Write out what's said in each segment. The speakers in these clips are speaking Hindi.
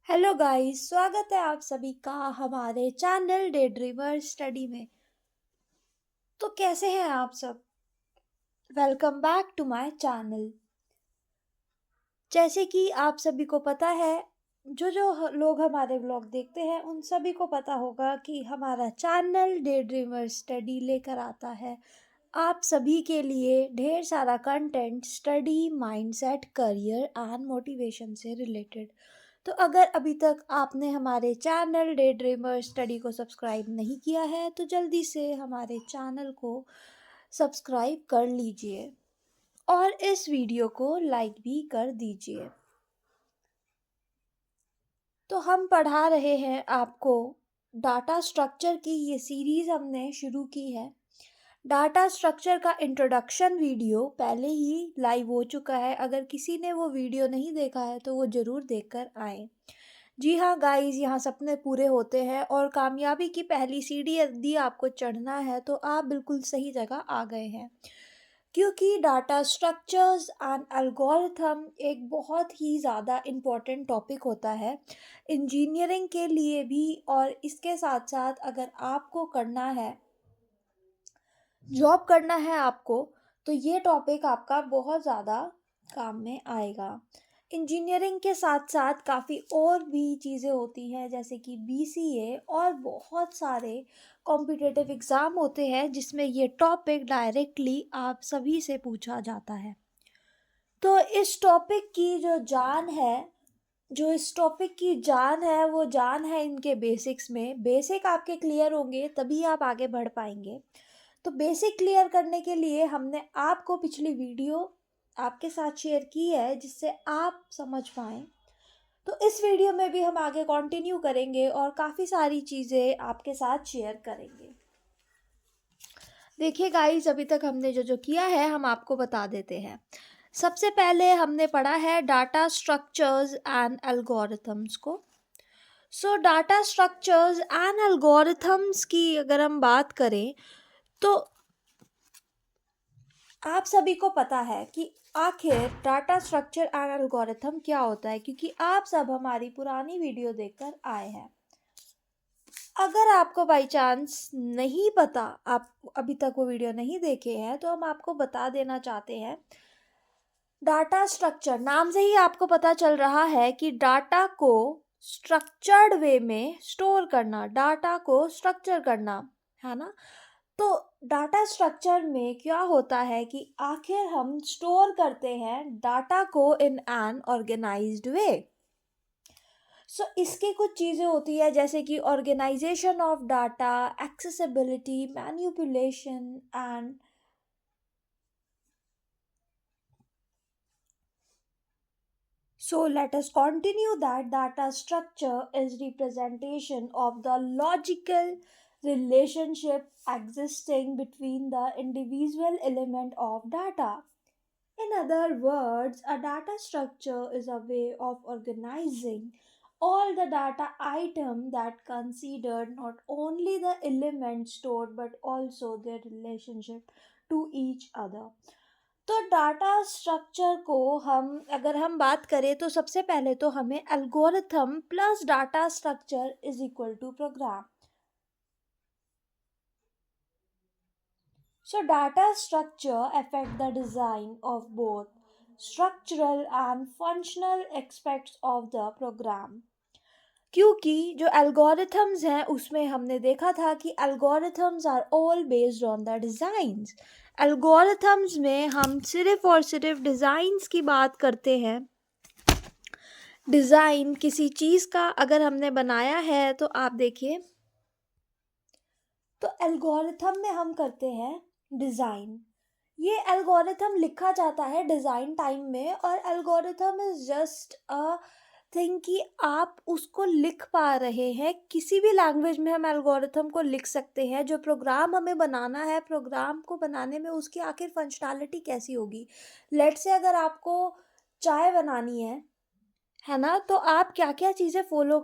हेलो गाइस, स्वागत है आप सभी का हमारे चैनल डे ड्रीमर स्टडी में। तो कैसे हैं आप सब? Welcome back to my channel. जैसे कि आप सभी को पता है, जो लोग हमारे व्लॉग देखते हैं उन सभी को पता होगा कि हमारा चैनल डे ड्रीमर स्टडी लेकर आता है आप सभी के लिए ढेर सारा content study, mindset, career and motivation से रिलेटेड। तो अगर अभी तक आपने हमारे चैनल डे ड्रीमर स्टडी को सब्सक्राइब नहीं किया है तो जल्दी से हमारे चैनल को सब्सक्राइब कर लीजिए और इस वीडियो को लाइक भी कर दीजिए। तो हम पढ़ा रहे हैं आपको डाटा स्ट्रक्चर की ये सीरीज़ हमने शुरू की है। डाटा स्ट्रक्चर का इंट्रोडक्शन वीडियो पहले ही लाइव हो चुका है। अगर किसी ने वो वीडियो नहीं देखा है तो वो ज़रूर देखकर आए। जी हाँ गाइस, यहाँ सपने पूरे होते हैं और कामयाबी की पहली सीढ़ी यदि आपको चढ़ना है तो आप बिल्कुल सही जगह आ गए हैं, क्योंकि डाटा स्ट्रक्चर्स एंड एल्गोरिथम एक बहुत ही ज़्यादा इम्पोर्टेंट टॉपिक होता है इंजीनियरिंग के लिए भी। और इसके साथ साथ अगर आपको करना है, जॉब करना है आपको, तो ये टॉपिक आपका बहुत ज़्यादा काम में आएगा। इंजीनियरिंग के साथ साथ काफ़ी और भी चीज़ें होती हैं, जैसे कि बीसीए और बहुत सारे कॉम्पिटिटिव एग्ज़ाम होते हैं जिसमें ये टॉपिक डायरेक्टली आप सभी से पूछा जाता है। तो इस टॉपिक की वो जान है इनके बेसिक्स में। बेसिक आपके क्लियर होंगे तभी आप आगे बढ़ पाएंगे। तो बेसिक क्लियर करने के लिए हमने आपको पिछली वीडियो आपके साथ शेयर की है जिससे आप समझ पाएँ। तो इस वीडियो में भी हम आगे कंटिन्यू करेंगे और काफ़ी सारी चीज़ें आपके साथ शेयर करेंगे। देखिए गाइस, अभी तक हमने जो किया है हम आपको बता देते हैं। सबसे पहले हमने पढ़ा है डाटा स्ट्रक्चर्स एंड एल्गोरिथम्स को। डाटा स्ट्रक्चर्स एंड एल्गोरिथम्स की अगर हम बात करें तो आप सभी को पता है कि आखिर डाटा स्ट्रक्चर एंड एल्गोरिथम क्या होता है, क्योंकि आप सब हमारी पुरानी वीडियो देखकर आए हैं। अगर आपको बाई चांस नहीं पता, आप अभी तक वो वीडियो नहीं देखे हैं, तो हम आपको बता देना चाहते हैं। डाटा स्ट्रक्चर नाम से ही आपको पता चल रहा है कि डाटा को स्ट्रक्चर्ड वे में स्टोर करना, डाटा को स्ट्रक्चर करना, है ना। तो डाटा स्ट्रक्चर में क्या होता है कि आखिर हम स्टोर करते हैं डाटा को इन एन ऑर्गेनाइज्ड वे। इसकी कुछ चीज़ें होती है जैसे कि organisation of data, accessibility, manipulation and so let us continue that data structure is representation of the logical relationship existing between the individual element of data. In other words, a data structure is a way of organizing all the data items that considered not only the elements stored but also their relationship to each other. तो डाटा स्ट्रक्चर को हम अगर हम बात करें तो सबसे पहले तो हमें algorithm plus data structure is equal to program. So data structure affect the design of both structural and functional aspects of the program। क्योंकि जो एल्गोरिथम्स हैं उसमें हमने देखा था कि algorithms are all based on the designs. Algorithms में हम सिर्फ और सिर्फ डिज़ाइंस की बात करते हैं। डिज़ाइन किसी चीज़ का अगर हमने बनाया है तो आप देखिए, तो एल्गोरिथम में हम करते हैं डिज़ाइन। ये एल्गोरिथम लिखा जाता है डिज़ाइन टाइम में, और algorithm is just a thing कि आप उसको लिख पा रहे हैं। किसी भी लैंग्वेज में हम एल्गोरिथम को लिख सकते हैं। जो प्रोग्राम हमें बनाना है, प्रोग्राम को बनाने में उसकी आखिर फंक्शनैलिटी कैसी होगी। लेट्स से अगर आपको चाय बनानी है ना, तो आप क्या क्या चीज़ें फॉलो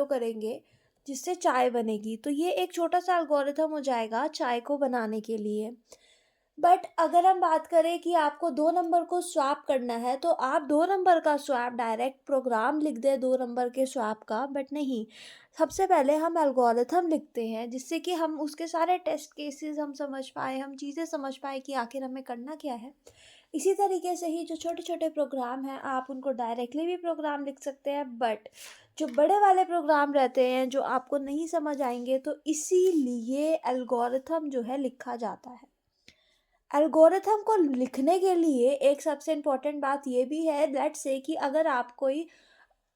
करेंगे जिससे चाय बनेगी। तो ये एक छोटा सा एल्गोरिथम हो जाएगा चाय को बनाने के लिए। बट अगर हम बात करें कि आपको 2 नंबर को स्वैप करना है, तो आप 2 नंबर का स्वैप डायरेक्ट प्रोग्राम लिख दें 2 नंबर के स्वैप का, बट नहीं। सबसे पहले हम एल्गोरिथम लिखते हैं, जिससे कि हम उसके सारे टेस्ट केसेस हम समझ पाएँ, हम चीज़ें समझ पाएँ कि आखिर हमें करना क्या है। इसी तरीके से ही जो छोटे-छोटे प्रोग्राम हैं, आप उनको डायरेक्टली भी प्रोग्राम लिख सकते हैं, बट जो बड़े वाले प्रोग्राम रहते हैं, जो आपको नहीं समझ आएँगे, तो इसीलिए एल्गोरिथम जो है लिखा जाता है। एल्गोरिथम को लिखने के लिए एक सबसे इम्पोर्टेंट बात ये भी है, लेट्स से कि अगर आप कोई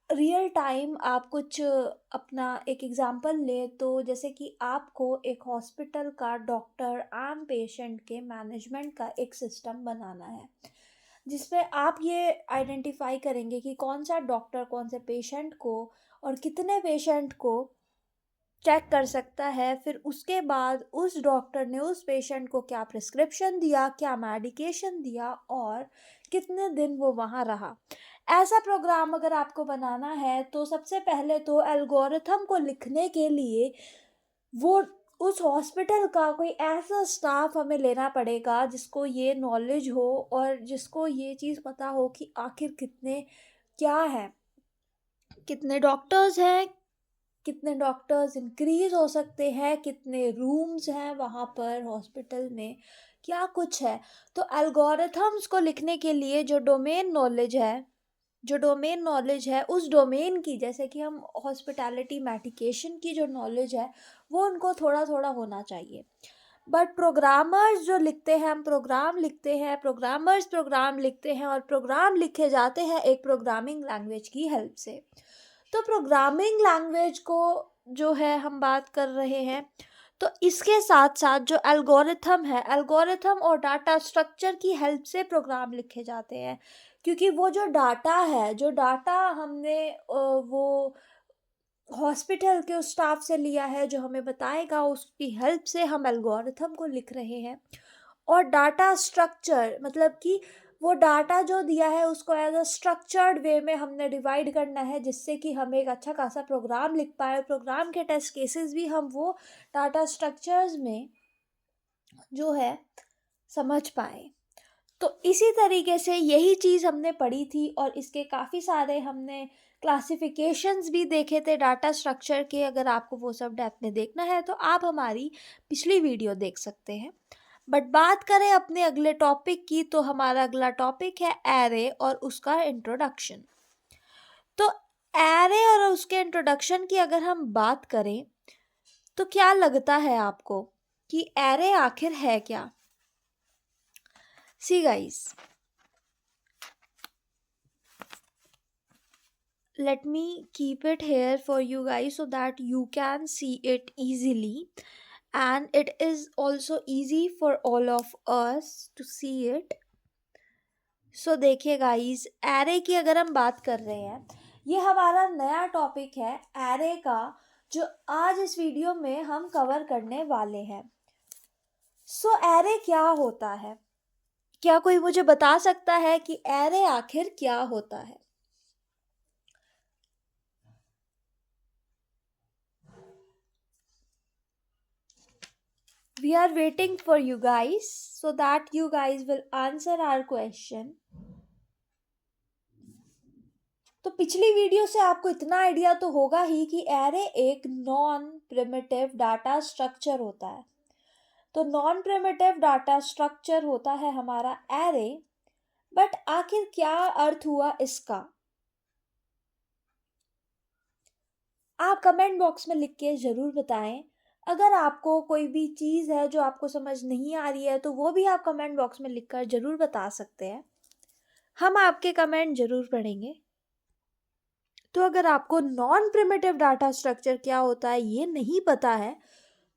रियल टाइम आप कुछ अपना एक एग्जांपल लें, तो जैसे कि आपको एक हॉस्पिटल का डॉक्टर एंड पेशेंट के मैनेजमेंट का एक सिस्टम बनाना है, जिसमें आप ये आइडेंटिफाई करेंगे कि कौन सा डॉक्टर कौन से पेशेंट को और कितने पेशेंट को चेक कर सकता है। फिर उसके बाद उस डॉक्टर ने उस पेशेंट को क्या प्रिस्क्रिप्शन दिया, क्या मेडिकेशन दिया और कितने दिन वो वहाँ रहा। ऐसा प्रोग्राम अगर आपको बनाना है, तो सबसे पहले तो एल्गोरिथम को लिखने के लिए वो उस हॉस्पिटल का कोई ऐसा स्टाफ हमें लेना पड़ेगा जिसको ये नॉलेज हो और जिसको ये चीज़ पता हो कि आखिर कितने क्या है, कितने डॉक्टर्स हैं, कितने डॉक्टर्स इंक्रीज़ हो सकते हैं, कितने रूम्स हैं वहाँ पर हॉस्पिटल में, क्या कुछ है। तो एल्गोरिथम्स को लिखने के लिए जो डोमेन नॉलेज है उस डोमेन की, जैसे कि हम हॉस्पिटैलिटी मेडिकेशन की जो नॉलेज है, वो उनको थोड़ा-थोड़ा होना चाहिए। बट प्रोग्रामर्स जो लिखते हैं, हम प्रोग्राम लिखते हैं, प्रोग्रामर्स प्रोग्राम लिखते हैं और प्रोग्राम लिखे जाते हैं एक प्रोग्रामिंग लैंग्वेज की हेल्प से। तो प्रोग्रामिंग लैंग्वेज को जो है हम बात कर रहे हैं, तो इसके साथ-साथ जो एल्गोरिथम है, एल्गोरिथम और डाटा स्ट्रक्चर की हेल्प से प्रोग्राम लिखे जाते हैं। क्योंकि वो जो डाटा है, जो डाटा हमने वो हॉस्पिटल के उस स्टाफ से लिया है जो हमें बताएगा, उसकी हेल्प से हम एल्गोरिथम को लिख रहे हैं। और डाटा स्ट्रक्चर मतलब कि वो डाटा जो दिया है उसको एज अ स्ट्रक्चर्ड वे में हमने डिवाइड करना है, जिससे कि हम एक अच्छा खासा प्रोग्राम लिख पाए। प्रोग्राम के टेस्ट केसेस भी हम वो डाटा स्ट्रक्चर्स में जो है समझ पाए। तो इसी तरीके से यही चीज़ हमने पढ़ी थी और इसके काफ़ी सारे हमने क्लासिफिकेशंस भी देखे थे डाटा स्ट्रक्चर के। अगर आपको वो सब डेप्थ में देखना है, तो आप हमारी पिछली वीडियो देख सकते हैं। बट बात करें अपने अगले टॉपिक की, तो हमारा अगला टॉपिक है एरे और उसका इंट्रोडक्शन। तो एरे और उसके इंट्रोडक्शन की अगर हम बात करें, तो क्या लगता है आपको कि एरे आखिर है क्या? See guys, let me keep it here for you guys so that you can see it easily, and it is also easy for all of us to see it. सो देखिए गाइस, एरे की अगर हम बात कर रहे हैं, ये हमारा नया टॉपिक है एरे का, जो आज इस वीडियो में हम कवर करने वाले हैं। सो एरे क्या होता है? क्या कोई मुझे बता सकता है कि एरे आखिर क्या होता है? We are waiting for you guys so that you guys will answer our question. तो पिछली वीडियो से आपको इतना आइडिया तो होगा ही कि एरे एक नॉन प्रिमिटिव डाटा स्ट्रक्चर होता है। तो नॉन प्रिमिटिव डाटा स्ट्रक्चर होता है हमारा एरे। बट आखिर क्या अर्थ हुआ इसका? आप कमेंट बॉक्स में लिख के ज़रूर बताएं। अगर आपको कोई भी चीज़ है जो आपको समझ नहीं आ रही है, तो वो भी आप कमेंट बॉक्स में लिखकर ज़रूर बता सकते हैं। हम आपके कमेंट ज़रूर पढ़ेंगे। तो अगर आपको नॉन प्रिमिटिव डाटा स्ट्रक्चर क्या होता है ये नहीं पता है,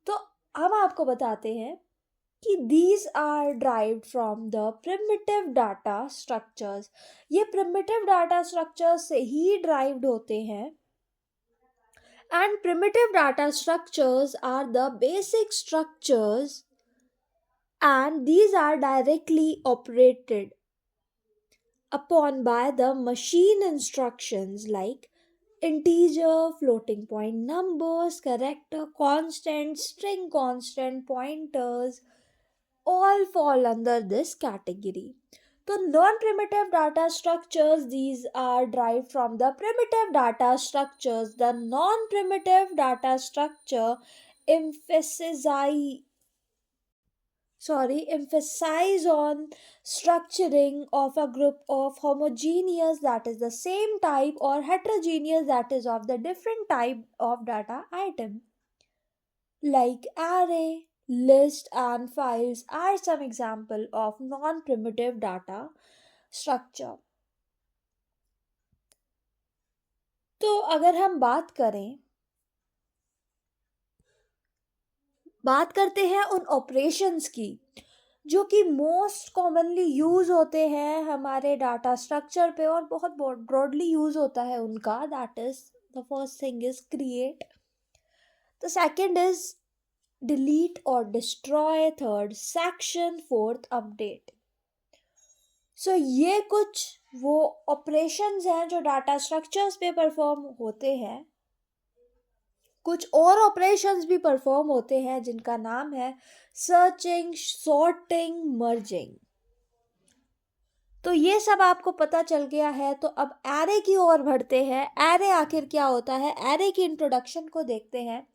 तो हम आपको बताते हैं कि these are derived from the primitive data structures। ये primitive data structures से ही derived होते हैं। And primitive data structures are the basic structures, and these are directly operated upon by the machine instructions like integer, floating point numbers, character constant, string constant, pointers, all fall under this category. So non-primitive data structures, these are derived from the primitive data structures. The non-primitive data structure emphasize emphasize on structuring of a group of homogeneous, that is the same type, or heterogeneous, that is of the different type of data item, like array, list and files are some example of non-primitive data structure. तो अगर हम बात करते हैं उन ऑपरेशंस की जो कि मोस्ट कॉमनली यूज होते हैं हमारे डाटा स्ट्रक्चर पे और बहुत ब्रॉडली यूज होता है उनका, that is the first thing is create, the second is delete और destroy, third section, fourth update. So ये कुछ वो ऑपरेशंस हैं जो डाटा स्ट्रक्चर्स पे परफॉर्म होते हैं. कुछ और ऑपरेशंस भी परफॉर्म होते हैं जिनका नाम है सर्चिंग, सॉर्टिंग, मर्जिंग. तो ये सब आपको पता चल गया है. तो अब एरे की ओर बढ़ते हैं. एरे आखिर क्या होता है, एरे की इंट्रोडक्शन को देखते हैं.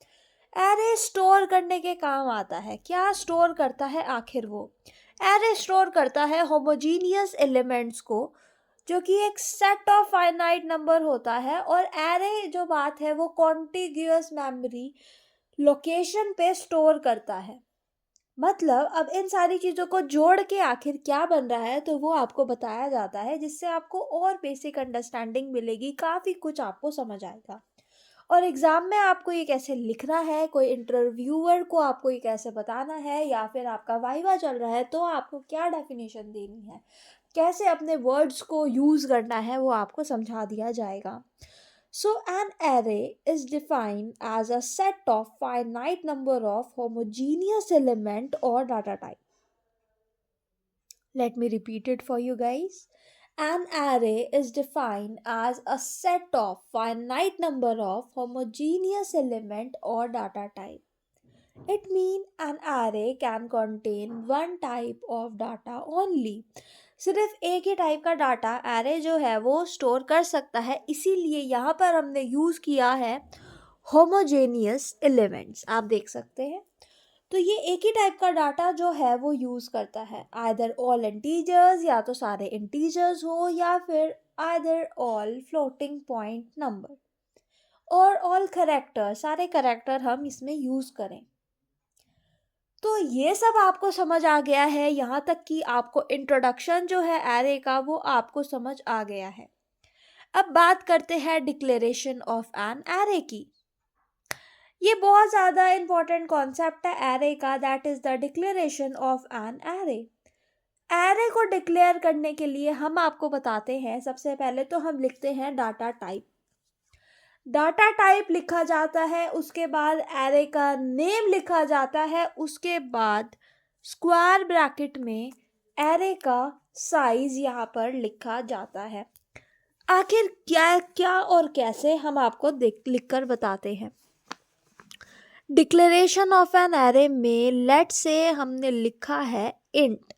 एरे स्टोर करने के काम आता है. क्या स्टोर करता है आखिर वो? एरे स्टोर करता है होमोजीनियस एलिमेंट्स को, जो कि एक सेट ऑफ फाइनाइट नंबर होता है. और एरे जो बात है वो कॉन्टिग्यूअस मेमोरी लोकेशन पे स्टोर करता है. मतलब अब इन सारी चीज़ों को जोड़ के आखिर क्या बन रहा है तो वो आपको बताया जाता है, जिससे आपको और बेसिक अंडरस्टैंडिंग मिलेगी, काफ़ी कुछ आपको समझ आएगा. और एग्ज़ाम में आपको ये कैसे लिखना है, कोई इंटरव्यूअर को आपको ये कैसे बताना है, या फिर आपका वाइवा चल रहा है तो आपको क्या डेफिनेशन देनी है, कैसे अपने वर्ड्स को यूज़ करना है, वो आपको समझा दिया जाएगा. So an array is defined as a set of finite number of homogeneous element or data type. Let me repeat it for you guys. An array is defined as a set of finite number of homogeneous element or data type. It means an array can contain one type of data only. सिर्फ एक ही टाइप का डाटा एरे जो है वो स्टोर कर सकता है, इसीलिए यहाँ पर हमने यूज़ किया है होमोजेनियस एलिमेंट्स. आप देख सकते हैं. तो ये एक ही टाइप का डाटा जो है वो यूज़ करता है आइदर ऑल इंटीजर्स, या तो सारे इंटीजर्स हो, या फिर either all floating point number, और ऑल करेक्टर, सारे करेक्टर हम इसमें यूज़ करें. तो ये सब आपको समझ आ गया है, यहाँ तक कि आपको इंट्रोडक्शन जो है एरे का वो आपको समझ आ गया है. अब बात करते हैं डिक्लेरेशन ऑफ एन एरे की. ये बहुत ज़्यादा इंपॉर्टेंट कॉन्सेप्ट है एरे का, that is the declaration of an array. Array को डिक्लेयर करने के लिए हम आपको बताते हैं, सबसे पहले तो हम लिखते हैं डाटा टाइप. डाटा टाइप लिखा जाता है, उसके बाद एरे का नेम लिखा जाता है, उसके बाद स्क्वायर ब्रैकेट में एरे का साइज यहाँ पर लिखा जाता है. आखिर क्या क्या और कैसे हम आपको लिख कर बताते हैं. डिक्लेरेशन ऑफ एन एरे में लेट से हमने लिखा है इंट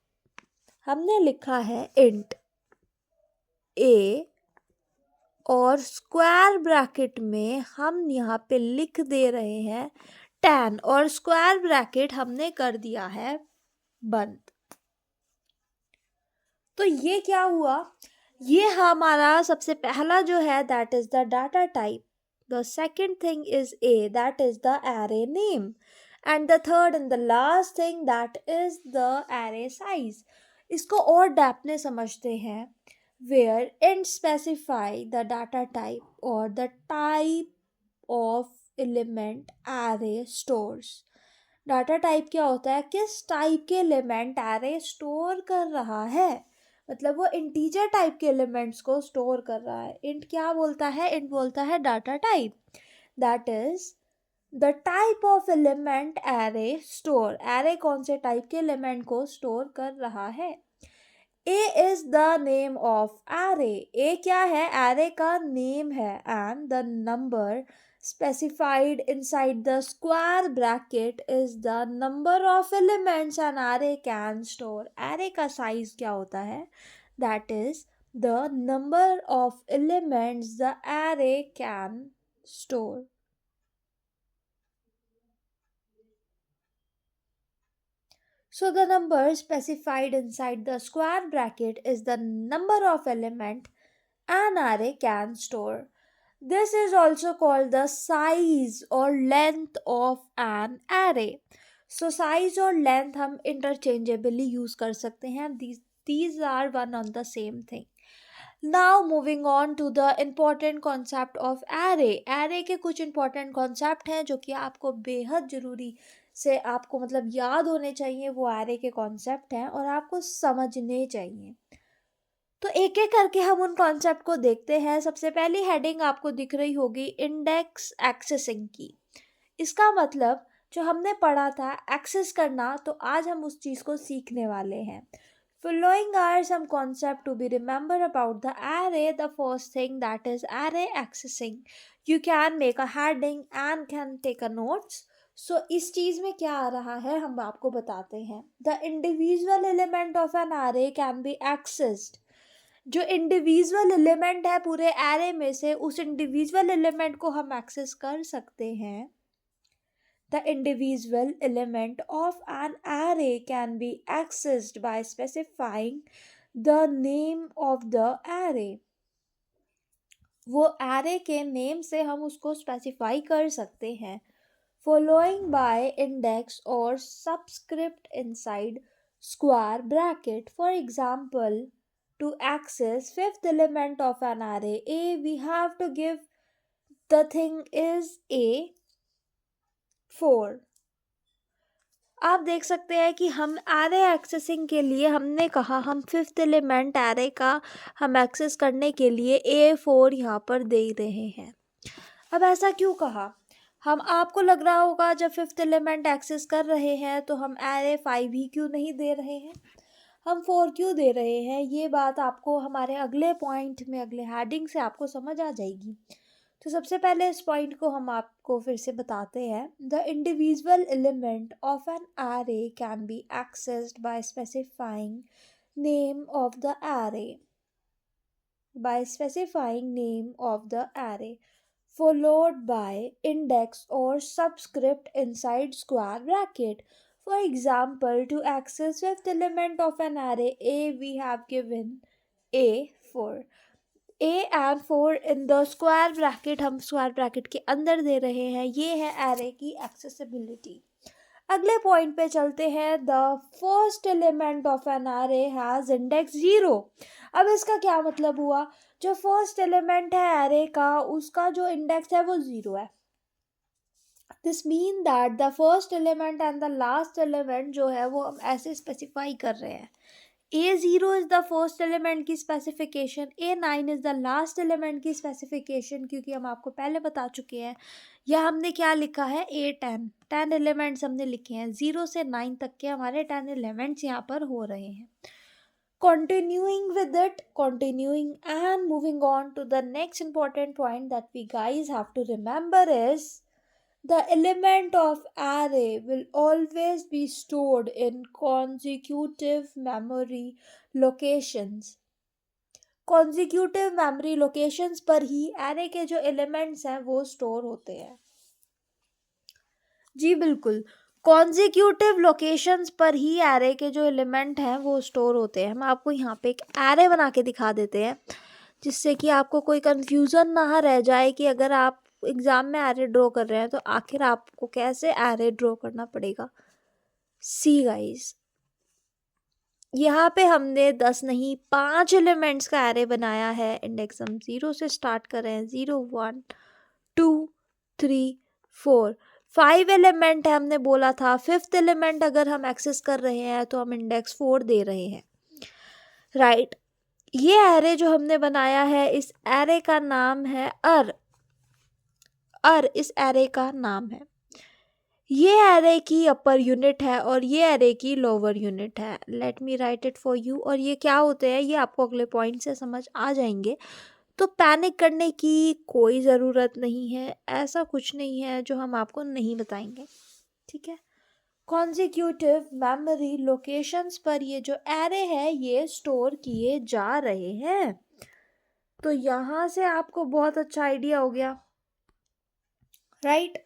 ए, और स्क्वायर ब्रैकेट में हम यहाँ पे लिख दे रहे हैं 10, और स्क्वायर ब्रैकेट हमने कर दिया है बंद. तो ये क्या हुआ, ये हमारा सबसे पहला जो है that is the data type. The second thing is a, that is the array name, and the third and the last thing that is the array size. इसको और डेप्थ में समझते हैं, where int specify the data type or the type of element array stores. Data type क्या होता है, किस टाइप के एलिमेंट एरे स्टोर कर रहा है. मतलब वो इंटीजर टाइप के एलिमेंट्स को स्टोर कर रहा है. इंट क्या बोलता है, इंट बोलता है data type, that is the type of element array store. Array कौन से टाइप के एलिमेंट को स्टोर कर रहा है. A is the name of array. A क्या है, array का नेम है, and the number specified inside the square bracket is the number of elements an array can store. Array का size क्या होता है? That is the number of elements the array can store. So the number specified inside the square bracket is the number of element an array can store. This is also called the size or length of an array. So size और length हम interchangeably use कर सकते हैं. These are one on the same thing. Now moving on to the important concept of array. Array के कुछ important concept हैं जो कि आपको बेहद ज़रूरी से आपको मतलब याद होने चाहिए. वो array के concept हैं और आपको समझने चाहिए. तो एक एक करके हम उन कॉन्सेप्ट को देखते हैं. सबसे पहली हेडिंग आपको दिख रही होगी इंडेक्स एक्सेसिंग की. इसका मतलब जो हमने पढ़ा था एक्सेस करना, तो आज हम उस चीज़ को सीखने वाले हैं. Following are some concept to be remembered about the array. The first thing that is array accessing. You can make a heading and can take a notes. So इस चीज़ में क्या आ रहा है हम आपको बताते हैं. The individual element of an array can be accessed. जो इंडिविजुअल एलिमेंट है पूरे एरे में से, उस इंडिविजुअल एलिमेंट को हम एक्सेस कर सकते हैं. The individual element of an array can be accessed by specifying the name of the array. वो एरे के नेम से हम उसको स्पेसिफाई कर सकते हैं. फॉलोइंग बाय इंडेक्स और subscript inside square bracket. For example, to access fifth element of an array A, we have to give the thing is A 4. आप देख सकते हैं कि हम एरे एक्सेसिंग के लिए हमने कहा हम फिफ्थ एलिमेंट एरे का हम एक्सेस करने के लिए A4 यहाँ पर दे रहे हैं. अब ऐसा क्यों कहा? हम आपको लग रहा होगा जब फिफ्थ एलिमेंट एक्सेस कर रहे हैं तो हम एरे 5 ही क्यों नहीं दे रहे हैं, हम 4 क्यों दे रहे हैं. ये बात आपको हमारे अगले पॉइंट में, अगले हेडिंग से आपको समझ आ जाएगी. तो सबसे पहले इस पॉइंट को हम आपको फिर से बताते हैं. The individual element of an array can be accessed by specifying name of the array. By specifying name of the array followed by index or subscript inside square bracket. For example, to access fifth element of an array A, we have given A4. A and 4 in the square bracket हम square bracket के अंदर दे रहे हैं. ये है array की accessibility. अगले पॉइंट पे चलते हैं. The first element of an array has index 0. अब इसका क्या मतलब हुआ? जो फर्स्ट एलिमेंट है array का, उसका जो इंडेक्स है वो 0 है. This mean that the first element and the last element जो है वो हम ऐसे स्पेसिफाई कर रहे हैं. A0 is the first element की specification, A9 is the last element की स्पेसिफिकेशन, क्योंकि हम आपको पहले बता चुके हैं. या हमने क्या लिखा है, A10. 10 एलिमेंट्स हमने लिखे हैं. 0 से 9 तक के हमारे 10 एलिमेंट्स यहाँ पर हो रहे हैं. Continuing with it, continuing and moving on to the next important point that we guys have to remember is the element of array will always be stored in consecutive memory locations. Consecutive memory locations पर ही array के जो elements हैं वो store होते हैं. जी बिल्कुल, कॉन्जिक्यूटिव लोकेशंस पर ही एरे के जो एलिमेंट हैं वो स्टोर होते हैं. हम आपको यहाँ पे एक एरे बना के दिखा देते हैं जिससे कि आपको कोई कन्फ्यूज़न ना रह जाए कि अगर आप एग्ज़ाम में एरे ड्रॉ कर रहे हैं तो आखिर आपको कैसे एरे ड्रॉ करना पड़ेगा. सी गाइस, यहाँ पे हमने 10 नहीं 5 एलिमेंट्स का एरे बनाया है. इंडेक्स हम 0 से स्टार्ट कर रहे हैं. 0 1 2 3 4 5 एलिमेंट है. हमने बोला था फिफ्थ एलिमेंट अगर हम एक्सेस कर रहे हैं तो हम इंडेक्स 4 दे रहे हैं. राइट. ये एरे जो हमने बनाया है, इस एरे का नाम है अर. इस एरे का नाम है. ये एरे की अपर यूनिट है और ये एरे की लोअर यूनिट है. Let me right it for you. और ये क्या होते हैं ये आपको अगले पॉइंट से समझ आ जाएंगे. तो पैनिक करने की कोई ज़रूरत नहीं है, ऐसा कुछ नहीं है जो हम आपको नहीं बताएंगे, ठीक है। कॉन्जिक्यूटिव मेमोरी लोकेशंस पर ये जो एरे है ये स्टोर किए जा रहे हैं। तो यहाँ से आपको बहुत अच्छा आइडिया हो गया, राइट।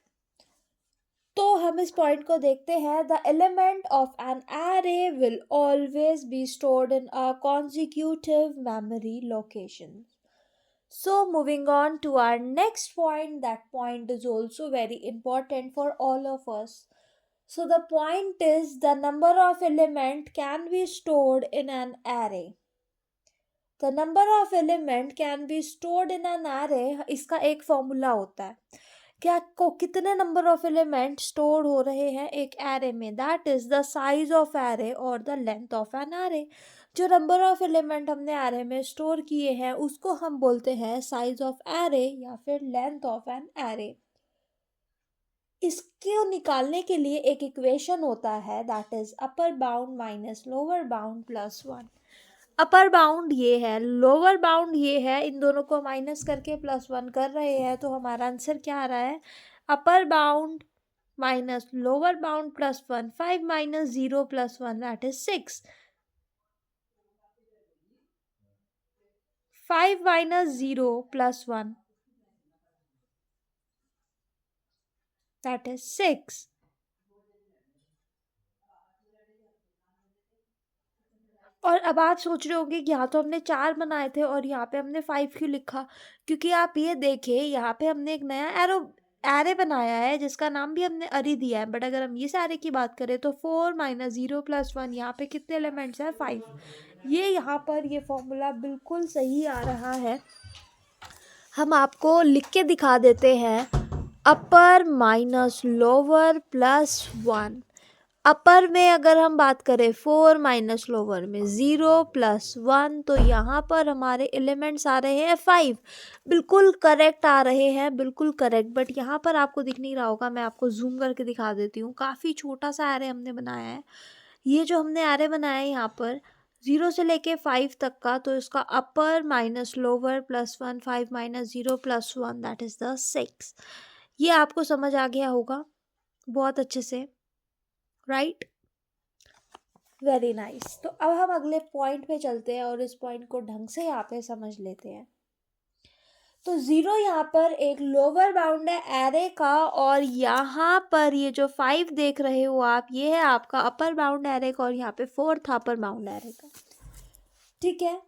तो हम इस पॉइंट को देखते हैं। The element of an array will always be stored in a consecutive memory location. So moving on to our next point, that point is also very important for all of us. So the point is the number of element can be stored in an array. The number of element can be stored in an array. इसका एक फॉर्मूला होता है कि आपको कितने नंबर ऑफ एलिमेंट स्टोर हो रहे हैं एक एरे में, that is the size of array और the length of an array. जो नंबर ऑफ एलिमेंट हमने एरे में स्टोर किए हैं उसको हम बोलते हैं साइज ऑफ एरे या फिर लेंथ ऑफ एन एरे। इसको निकालने के लिए एक इक्वेशन होता है, that is upper bound minus lower bound plus 1। Upper bound ये है, लोअर बाउंड ये है, इन दोनों को माइनस करके प्लस 1 कर रहे हैं, तो हमारा आंसर क्या आ रहा है, upper bound minus lower bound plus 1, 5 minus 0 plus 1 that is 6, 5 minus 0 plus 1 that is 6। और अब आप सोच रहे होंगे कि यहाँ तो हमने 4 बनाए थे और यहाँ पे हमने 5 क्यों लिखा, क्योंकि आप ये देखिए यहाँ पे हमने एक नया एरे बनाया है जिसका नाम भी हमने अरे दिया है। बट अगर हम इस एरे की बात करें तो 4 माइनस 0 प्लस 1, यहाँ पे कितने एलिमेंट्स हैं, 5। ये यहाँ पर ये फॉर्मूला बिल्कुल सही आ रहा है। हम आपको लिख के दिखा देते हैं, अपर माइनस लोअर प्लस 1। अपर में अगर हम बात करें 4 माइनस लोअर में 0 प्लस 1, तो यहाँ पर हमारे एलिमेंट्स आ रहे हैं 5। बिल्कुल करेक्ट आ रहे हैं, बिल्कुल करेक्ट। बट यहाँ पर आपको दिख नहीं रहा होगा, मैं आपको जूम करके दिखा देती हूँ। काफ़ी छोटा सा एरे हमने बनाया है। ये जो हमने एरे बनाया है यहाँ पर 0 से लेके 5 तक का, तो इसका अपर minus lower plus 1, 5 minus 0 plus 1 that is the 6। ये आपको समझ आ गया होगा बहुत अच्छे से, राइट, वेरी नाइस। तो अब हम अगले पॉइंट पे चलते हैं और इस पॉइंट को ढंग से यहाँ पे समझ लेते हैं। तो 0 यहाँ पर एक लोअर बाउंड है एरे का, और यहाँ पर ये जो 5 देख रहे हो आप, ये है आपका अपर बाउंड एरे का, और यहाँ पे 4 था अपर बाउंड एरे का, ठीक है।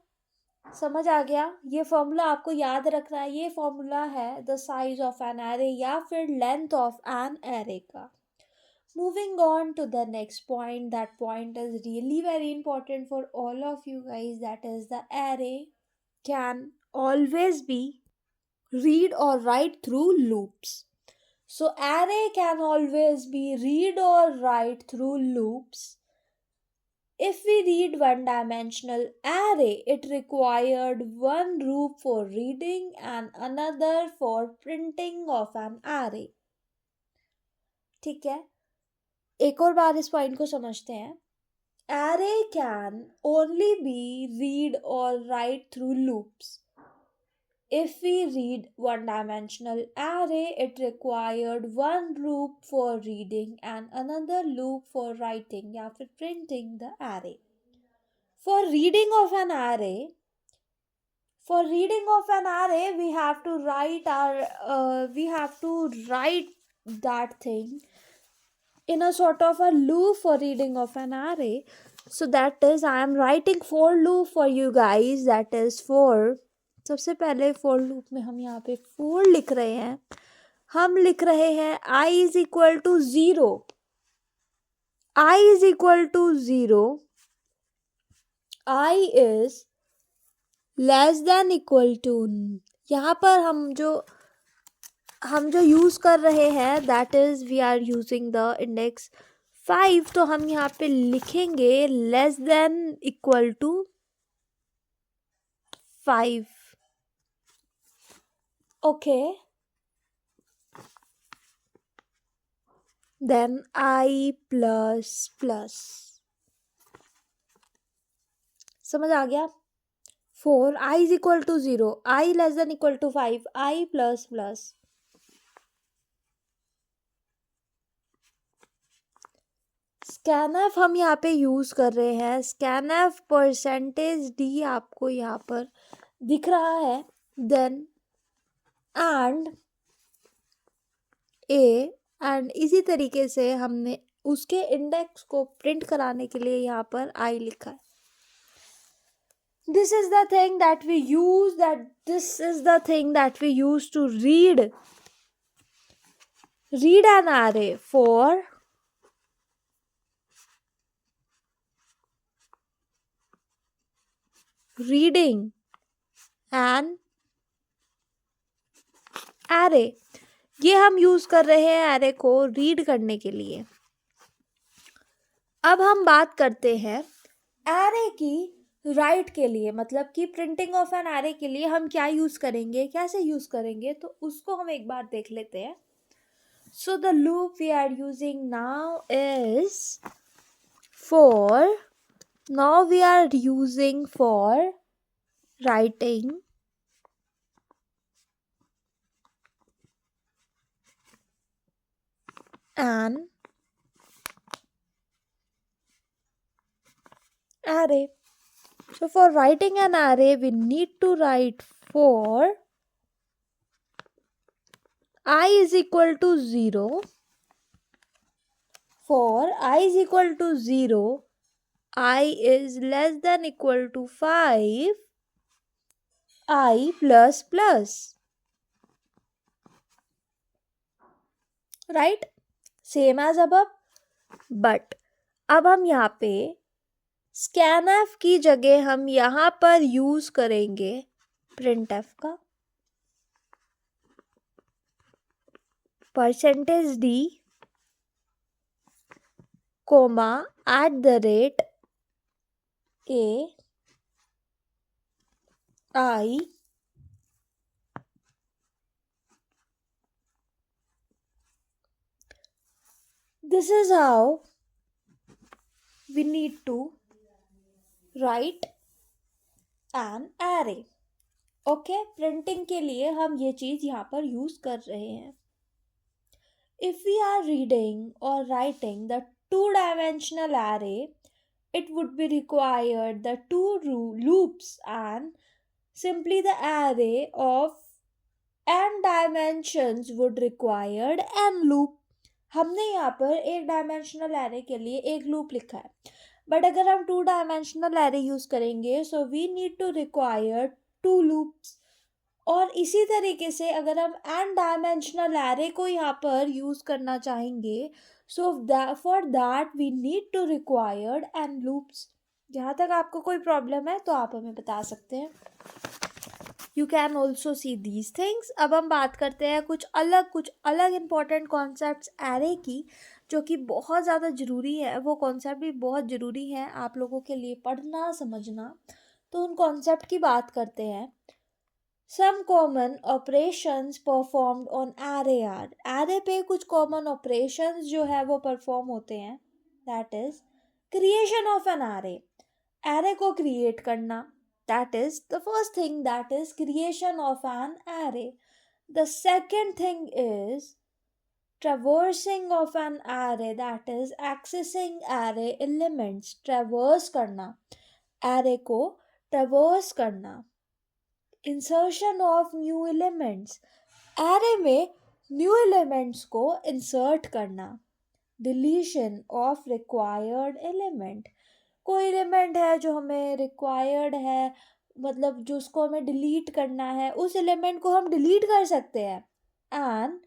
समझ आ गया। ये फॉर्मूला आपको याद रखना है। ये फॉर्मूला है the size of an array या फिर लेंथ ऑफ एन एरे का। Moving on to the next point, that point is really very important for all of you guys, that is the array can always be read or write through loops. So array can always be read or write through loops. If we read one dimensional array, it required one loop for reading and another for printing of an array. ठीक है, एक और बार इस पॉइंट को समझते हैं। Array can only be read or write through loops. If we read one-dimensional array, it required one loop for reading and another loop for writing या फिर printing the array. For reading of an array, we have to write that thing in a sort of a loop for reading of an array. So that is, I am writing for loop for you guys, that is for, सबसे पहले for loop में हम यहाँ पे 4 लिख रहे हैं। हम लिख रहे हैं I is equal to 0, I is equal to 0, I is less than equal to, यहाँ पर हम जो यूज़ कर रहे हैं that is we are using the index 5, तो हम यहाँ पे लिखेंगे less than equal to 5, okay. Then I plus, समझ आ गया। 4 I is equal to 0, I less than equal to 5, I plus plus. Scanf हम यहाँ पे यूज कर रहे हैं, स्कैनफ परसेंटेज डी आपको यहाँ पर दिख रहा है, देन एंड ए, एंड इसी तरीके से हमने उसके इंडेक्स को प्रिंट कराने के लिए यहाँ पर आई लिखा है. This is the thing that we use, to read an array for reading an array. ये हम यूज कर रहे हैं array को रीड करने के लिए. अब हम बात करते हैं array की राइट के लिए, मतलब कि प्रिंटिंग ऑफ एन array के लिए हम क्या यूज करेंगे, कैसे यूज करेंगे, तो उसको हम एक बार देख लेते हैं. So the loop we are using now is for writing an array. So for writing an array, we need to write for I is equal to 0. For I is equal to 0, I is less than equal to 5, I plus plus. Right? Same as above. But अब हम यहाँ पे scanf की जगह हम यहाँ पर यूज करेंगे printf का %d, @ a I this is how we need to write an array. Okay, printing के लिए हम ये चीज यहाँ पर यूज कर रहे हैं. If we are reading or writing the two-dimensional array, it would be required the two loops and simply the array of n dimensions would required n loop. हमने यहाँ पर एक डायमेंशनल एरे के लिए एक लूप लिखा है, बट अगर हम टू डायमेंशनल एरे यूज करेंगे so we need to require two loops. और इसी तरीके से अगर हम n डायमेंशनल एरे को यहाँ पर यूज करना चाहेंगे so for that we need to required n loops. जहाँ तक आपको कोई प्रॉब्लम है तो आप हमें बता सकते हैं. You can also see these things. अब हम बात करते हैं कुछ अलग इम्पॉर्टेंट कॉन्सेप्ट्स एरे की, जो कि बहुत ज़्यादा ज़रूरी है. वो कॉन्सेप्ट भी बहुत ज़रूरी है आप लोगों के लिए पढ़ना समझना. तो उन कॉन्सेप्ट की बात करते हैं. Some common operations performed on array are. array पे कुछ common operations जो है वो perform होते हैं. That is creation of an array. array को create करना. That is the first thing, that is creation of an array. The second thing is traversing of an array, that is accessing array elements. Traverse करना, array को traverse करना. Insertion of new elements, array में न्यू एलिमेंट्स को इंसर्ट करना. डिलीशन ऑफ रिक्वायर्ड एलिमेंट, कोई एलिमेंट है जो हमें रिक्वायर्ड है, मतलब जो उसको हमें डिलीट करना है, उस एलिमेंट को हम डिलीट कर सकते हैं. एंड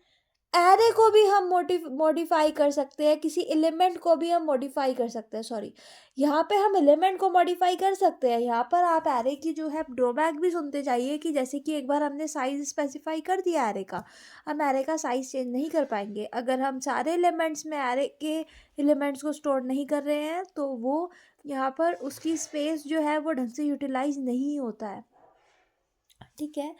एरे को भी हम मॉडिफाई कर सकते हैं, किसी एलिमेंट को भी हम मॉडिफाई कर सकते हैं. सॉरी, यहाँ पे हम एलिमेंट को मॉडिफाई कर सकते हैं. यहाँ पर आप एरे की जो है ड्रॉबैक भी सुनते जाइए कि जैसे कि एक बार हमने साइज स्पेसिफाई कर दिया एरे का, हम एरे का साइज चेंज नहीं कर पाएंगे. अगर हम सारे एलिमेंट्स में एरे के एलिमेंट्स को स्टोर नहीं कर रहे हैं तो वो यहाँ पर उसकी स्पेस जो है वो ढंग से यूटिलाइज नहीं होता है. ठीक है,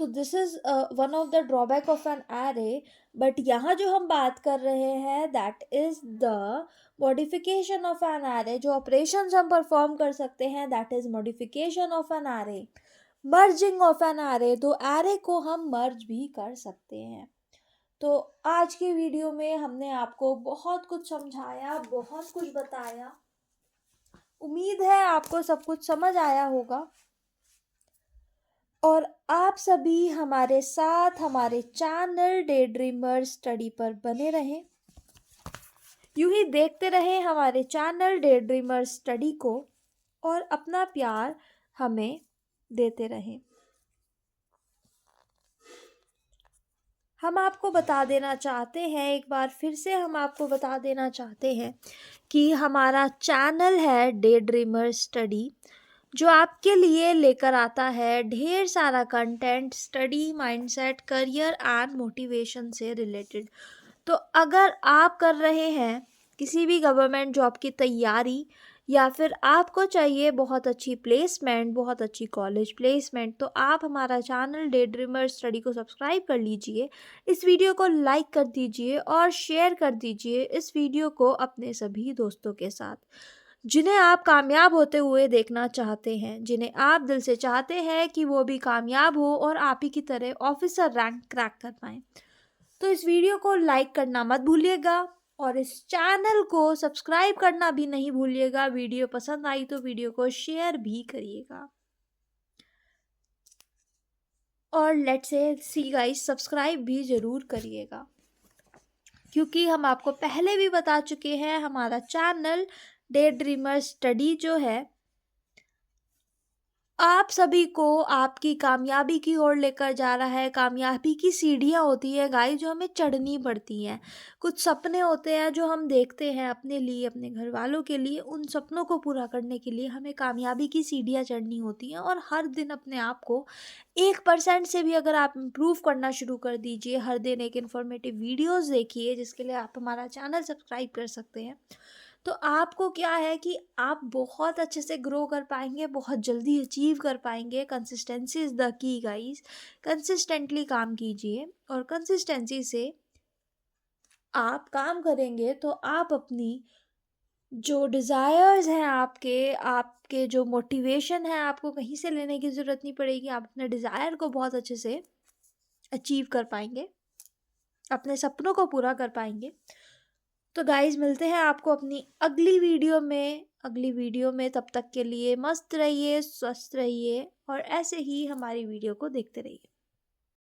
तो this is one of the drawback of an array, but यहाँ जो हम बात कर रहे हैं that is the modification of an array. जो ऑपरेशंस हम परफॉर्म कर सकते हैं that is modification of an array, merging of an array. तो एरे को हम मर्ज भी कर सकते हैं। तो आज की वीडियो में हमने आपको बहुत कुछ समझाया, बहुत कुछ बताया। उम्मीद है आपको सब कुछ समझ आया होगा और आप सभी हमारे साथ हमारे चैनल डे ड्रीमर स्टडी पर बने रहें। यूं ही देखते रहें हमारे चैनल डे ड्रीमर स्टडी को और अपना प्यार हमें देते रहें। हम आपको बता देना चाहते हैं, एक बार फिर से हम आपको बता देना चाहते हैं कि हमारा चैनल है डे ड्रीमर स्टडी, जो आपके लिए लेकर आता है ढेर सारा content study, mindset, career and motivation से रिलेटेड। तो अगर आप कर रहे हैं किसी भी गवर्नमेंट जॉब की तैयारी या फिर आपको चाहिए बहुत अच्छी प्लेसमेंट, बहुत अच्छी कॉलेज प्लेसमेंट, तो आप हमारा चैनल डे ड्रीमर स्टडी को सब्सक्राइब कर लीजिए। इस वीडियो को लाइक कर दीजिए और शेयर कर दीजिए इस वीडियो को अपने सभी दोस्तों के साथ जिन्हें आप कामयाब होते हुए देखना चाहते हैं, जिन्हें आप दिल से चाहते हैं कि वो भी कामयाब हो और आप ही की तरह ऑफिसर रैंक क्रैक कर पाएं। तो इस वीडियो को लाइक करना मत भूलिएगा और इस चैनल को सब्सक्राइब करना भी नहीं भूलिएगा। वीडियो पसंद आई तो वीडियो को शेयर भी करिएगा और let's say see guys subscribe भी ज़रूर करिएगा, क्योंकि हम आपको पहले भी बता चुके हैं हमारा चैनल डे ड्रीमर स्टडी जो है आप सभी को आपकी कामयाबी की ओर लेकर जा रहा है। कामयाबी की सीढ़ियाँ होती है गाइस जो हमें चढ़नी पड़ती हैं। कुछ सपने होते हैं जो हम देखते हैं अपने लिए, अपने घर वालों के लिए। उन सपनों को पूरा करने के लिए हमें कामयाबी की सीढ़ियाँ चढ़नी होती हैं और हर दिन अपने आप को 1% से भी अगर आप इम्प्रूव करना शुरू कर दीजिए, हर दिन एक इन्फॉर्मेटिव वीडियोस देखिए जिसके लिए आप हमारा चैनल सब्सक्राइब कर सकते हैं, तो आपको क्या है कि आप बहुत अच्छे से ग्रो कर पाएंगे, बहुत जल्दी अचीव कर पाएंगे। Consistency is the key guys. Consistently काम कीजिए और कंसिस्टेंसी से आप काम करेंगे तो आप अपनी जो डिज़ायर्स हैं, आपके आपके जो मोटिवेशन है, आपको कहीं से लेने की ज़रूरत नहीं पड़ेगी। आप अपने डिज़ायर को बहुत अच्छे से अचीव कर पाएंगे, अपने सपनों को पूरा कर पाएंगे। तो गाइज मिलते हैं आपको अपनी अगली वीडियो में। तब तक के लिए मस्त रहिए, स्वस्थ रहिए और ऐसे ही हमारी वीडियो को देखते रहिए।